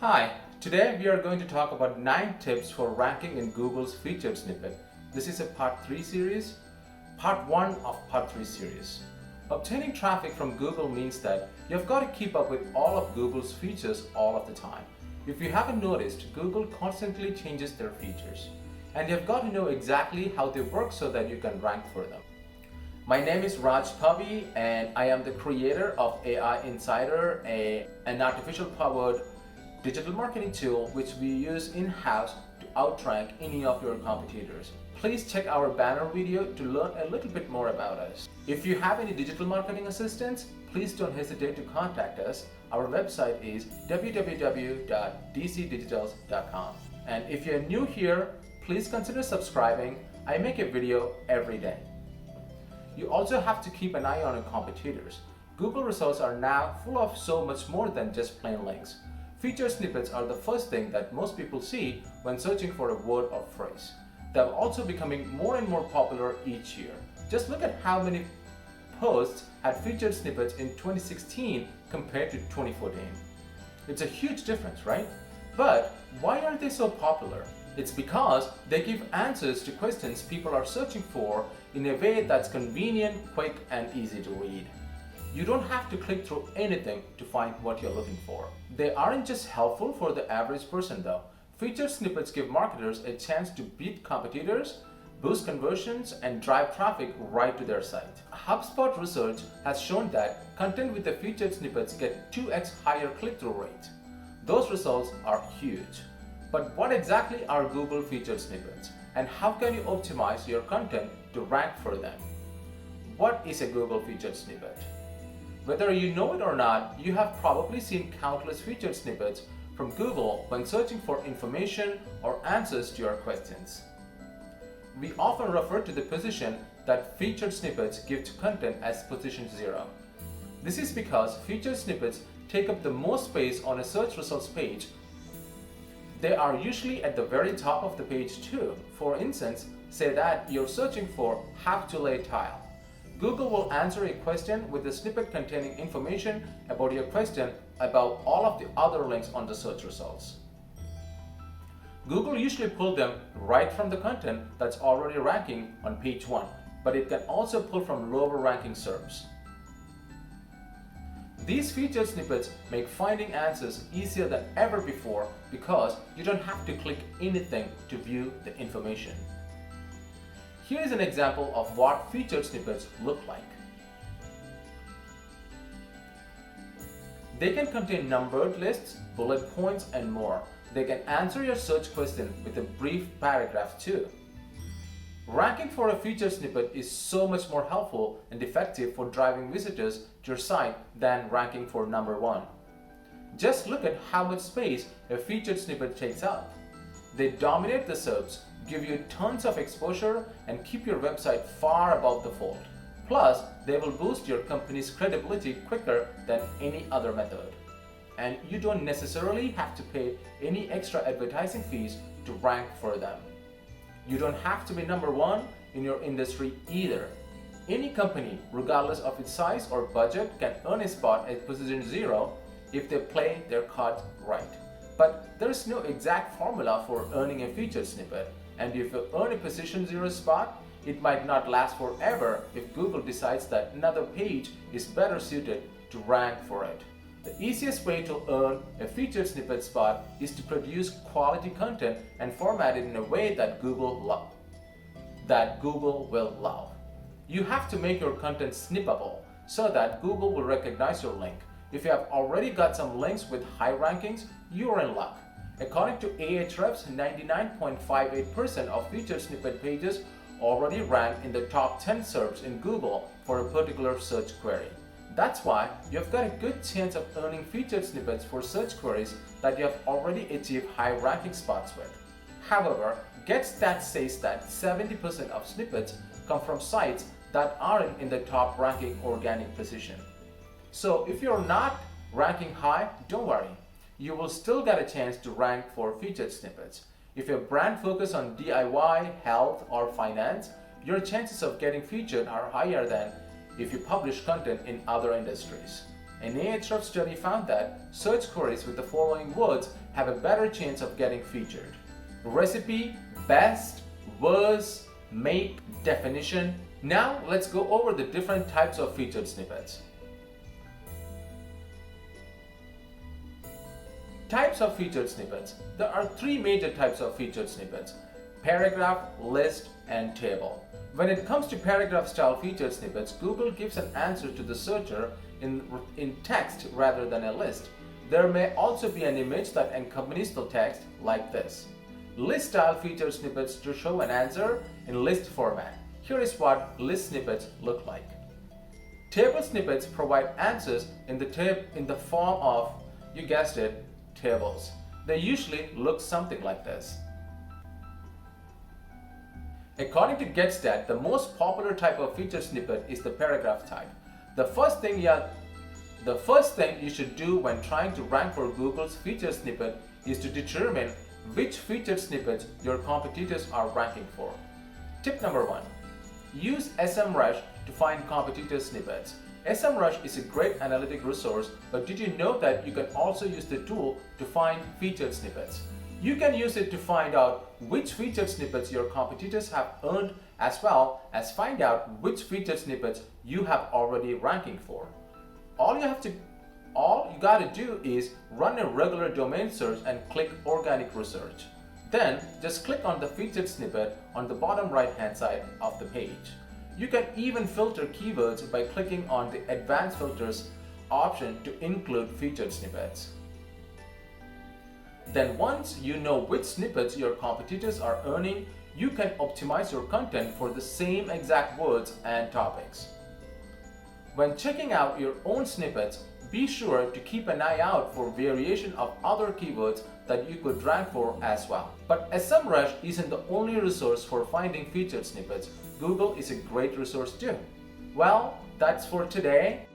Hi, today we are going to talk about 9 tips for ranking in Google's featured snippet. This is a part 3 series, part 1 of part 3 series. Obtaining traffic from Google means that you've got to keep up with all of Google's features all of the time. If you haven't noticed, Google constantly changes their features, and you've got to know exactly how they work so that you can rank for them. My name is Raj Pavi, and I am the creator of AI Insider, an artificial powered digital marketing tool which we use in-house to outrank any of your competitors. Please check our banner video to learn a little bit more about us. If you have any digital marketing assistance, please don't hesitate to contact us. Our website is www.dcdigitals.com. And if you're new here, please consider subscribing. I make a video every day. You also have to keep an eye on your competitors. Google results are now full of so much more than just plain links. Featured snippets are the first thing that most people see when searching for a word or phrase. They're also becoming more and more popular each year. Just look at how many posts had featured snippets in 2016 compared to 2014. It's a huge difference, right? But why are they so popular? It's because they give answers to questions people are searching for in a way that's convenient, quick, and easy to read. You don't have to click through anything to find what you're looking for. They aren't just helpful for the average person though. Featured snippets give marketers a chance to beat competitors, boost conversions, and drive traffic right to their site. HubSpot research has shown that content with the featured snippets get 2x higher click-through rate. Those results are huge. But what exactly are Google featured snippets, and how can you optimize your content to rank for them? What is a Google featured snippet? Whether you know it or not, you have probably seen countless featured snippets from Google when searching for information or answers to your questions. We often refer to the position that featured snippets give to content as position 0. This is because featured snippets take up the most space on a search results page. They are usually at the very top of the page too. For instance, say that you're searching for how to lay tile. Google will answer a question with a snippet containing information about your question about all of the other links on the search results. Google usually pulls them right from the content that's already ranking on page 1, but it can also pull from lower ranking SERPs. These featured snippets make finding answers easier than ever before because you don't have to click anything to view the information. Here is an example of what featured snippets look like. They can contain numbered lists, bullet points, and more. They can answer your search question with a brief paragraph too. Ranking for a featured snippet is so much more helpful and effective for driving visitors to your site than ranking for number 1. Just look at how much space a featured snippet takes up. They dominate the SERPs, give you tons of exposure, and keep your website far above the fold. Plus, they will boost your company's credibility quicker than any other method. And you don't necessarily have to pay any extra advertising fees to rank for them. You don't have to be number 1 in your industry either. Any company, regardless of its size or budget, can earn a spot at position 0 if they play their cards right. But there is no exact formula for earning a featured snippet, and if you earn a position 0 spot, it might not last forever if Google decides that another page is better suited to rank for it. The easiest way to earn a featured snippet spot is to produce quality content and format it in a way that Google will love. You have to make your content snippable so that Google will recognize your link. If you have already got some links with high rankings, you're in luck. According to Ahrefs, 99.58% of featured snippet pages already rank in the top 10 SERPs in Google for a particular search query. That's why you've got a good chance of earning featured snippets for search queries that you have already achieved high ranking spots with. However, GetStats says that 70% of snippets come from sites that aren't in the top ranking organic position. So if you're not ranking high, don't worry. You will still get a chance to rank for featured snippets. If your brand focuses on DIY, health, or finance, your chances of getting featured are higher than if you publish content in other industries. an Ahrefs study found that search queries with the following words have a better chance of getting featured: recipe, best, worse, make, definition. Now let's go over the different types of featured snippets. Types of featured snippets. There are three major types of featured snippets: paragraph, list, and table. When it comes to paragraph style featured snippets, Google gives an answer to the searcher in text rather than a list. There may also be an image that accompanies the text, like this. List style featured snippets to show an answer in list format. Here is what list snippets look like. Table snippets provide answers in the form of, you guessed it, tables. They usually look something like this. According to GetStat, the most popular type of featured snippet is the paragraph type. The first thing you should do when trying to rank for Google's featured snippet is to determine which featured snippets your competitors are ranking for. Tip number 1. Use SEMrush to find competitor snippets. SEMrush is a great analytic resource, but did you know that you can also use the tool to find featured snippets? You can use it to find out which featured snippets your competitors have earned, as well as find out which featured snippets you have already ranking for. All you gotta do is run a regular domain search and click organic research. Then just click on the featured snippet on the bottom right hand side of the page. You can even filter keywords by clicking on the advanced filters option to include featured snippets. Then once you know which snippets your competitors are earning, you can optimize your content for the same exact words and topics. When checking out your own snippets, be sure to keep an eye out for variation of other keywords that you could rank for as well. But SEMrush isn't the only resource for finding featured snippets. Google is a great resource too. Well, that's for today.